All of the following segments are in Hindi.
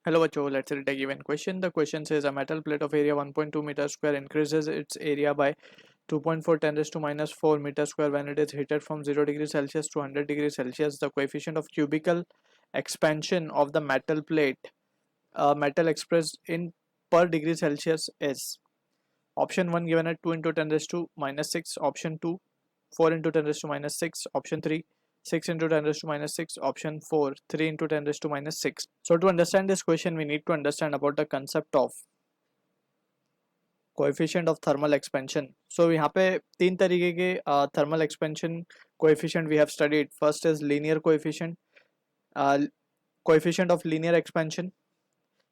Hello bachcho, let's read a given question. The question says a metal plate of area 1.2 meter square increases its area by 2.4 10 raised to minus 4 meter square when it is heated from 0 degrees Celsius to 100 degrees Celsius. The coefficient of cubical expansion of the metal plate, metal expressed in per degree Celsius is option 1 given at 2 into 10 raised to minus 6, option 2 4 into 10 raised to minus 6, option 3 6 into 10 raised to minus 6, option 4 3 into 10 raised to minus 6. So to understand this question we need to understand about the concept of coefficient of thermal expansion. So यहाँ पे तीन तरीके के thermal expansion coefficient we have studied. First is linear coefficient, coefficient of linear expansion.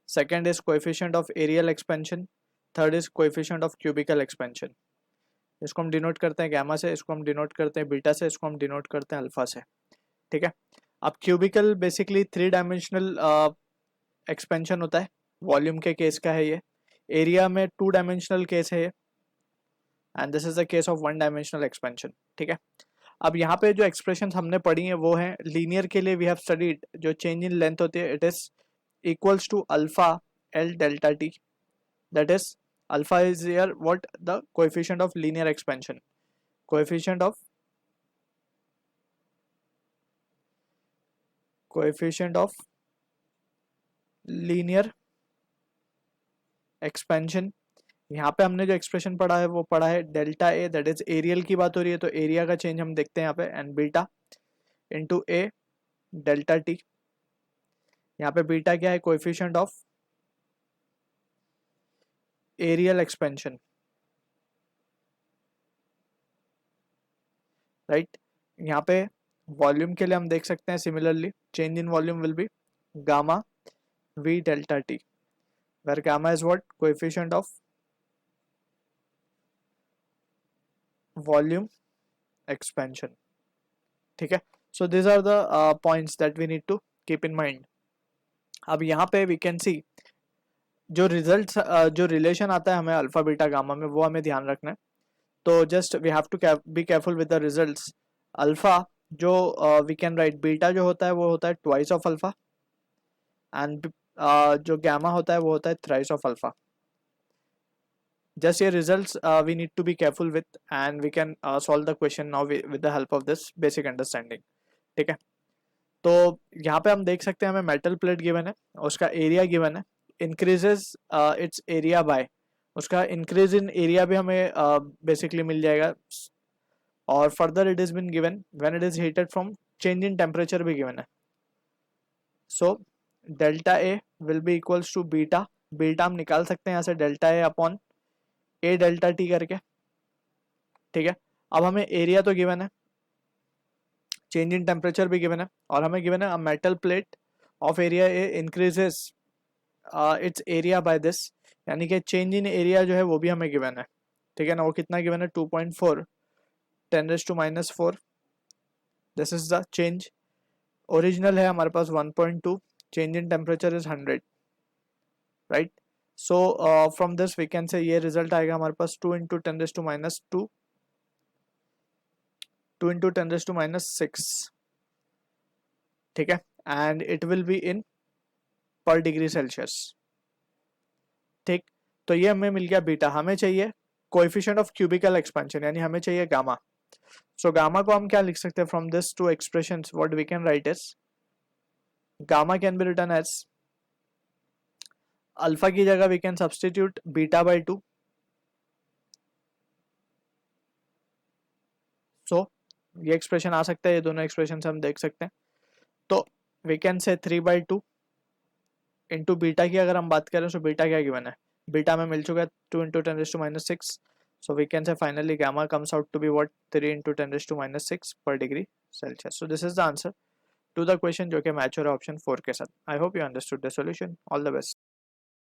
Second is coefficient of areal expansion. Third is coefficient of cubical expansion. इसको हम डिनोट करते हैं गैमा से, इसको हम डिनोट करते हैं बीटा से, इसको हम डिनोट करते हैं अल्फा से. ठीक है. अब क्यूबिकल बेसिकली 3 डायमेंशनल एक्सपेंशन होता है. वॉल्यूम के केस का है ये. एरिया में 2 डायमेंशनल केस है ये, and this is the case of 1 dimensional expansion. ठीक है. अब यहाँ पे जो एक्सप्रेशन हमने पढ़ी है वो है लीनियर के लिए वी हैव स्टडीड जो चेंज इन लेंथ होती है it is equals to alpha l delta t. That is alpha is here what the coefficient of linear expansion. Coefficient of linear expansion. यहाँ पे हमने जो एक्सप्रेशन पढ़ा है वो पढ़ा है delta a, that is areal की बात हो रही है तो एरिया का चेंज हम देखते हैं यहाँ पे, and beta into a delta t. यहाँ पे बीटा क्या है? Coefficient of areal expansion. Right. यहाँ पे वॉल्यूम के लिए हम देख सकते हैं similarly change in volume will be gamma v delta t, where gamma is what? Coefficient of volume expansion. ठीक है. So these are the points that we need to keep in mind. अब यहाँ पे we can see जो रिजल्ट जो रिलेशन आता है हमें अल्फा बीटा गामा में वो हमें ध्यान रखना है. तो just we have to be careful with the results. Alpha जो वी कैन राइट बीटा जो होता है वो होता है ट्वाइस ऑफ अल्फा, एंड जो गामा होता है वो होता है thrice of alpha. just your results we need to be careful with, and we can solve the question now with the help of this basic understanding. ठीक है. तो यहाँ पे हम देख सकते हैं हमें मेटल प्लेट गिवन है, उसका एरिया गिवन है, इंक्रीजेस इट्स एरिया बाय, उसका इंक्रीज इन एरिया भी हमें बेसिकली मिल जाएगा, और further it is been given when it is heated from change in temperature भी गिवन है. So delta a will be equals to beta. Beta हम निकाल सकते हैं यहाँ से delta a upon a delta t करके. ठीक है. अब हमें एरिया तो गिवन है, चेंज इन टेम्परेचर भी गिवन है, और हमें गिवन है metal plate of area A increases its area by this, यानी कि चेंज इन एरिया जो है वो भी हमें गिवन है. ठीक है ना. वो कितना गिवन है? 2.4 10 raised to minus 4. This is the change. Original है हमारे पास 1.2, change in temperature is 100. Right. So from this we can say ये रिजल्ट आएगा हमारे पास 2 into 10 raised to minus 2, 2 into 10 raised to minus 6. ठीक है. And it will be in पर डिग्री सेल्सियस. ठीक. तो ये हमें मिल गया बीटा. हमें चाहिए कोएफिशिएंट ऑफ क्यूबिकल एक्सपेंशन, यानी हमें चाहिए गामा. सो गामा को हम क्या लिख सकते हैं? From this two expressions what we can write is gamma can be written as alpha की जगह we can substitute beta by 2. So ये एक्सप्रेशन आ सकता है, ये दोनों एक्सप्रेशन हम देख सकते हैं. तो वी कैन से 3/2 इंटू बीटा की अगर हम बात करें तो बीटा क्या गिवन है? बीटा में मिल चुका है 2 into 10 raised to minus 6. So we can say finally gamma comes out to be what? 3 into 10 raised to minus 6 per degree Celsius. So this is the answer to the question जो कि मैच हो रहा है ऑप्शन 4 के साथ. I hope you understood the solution. All the best.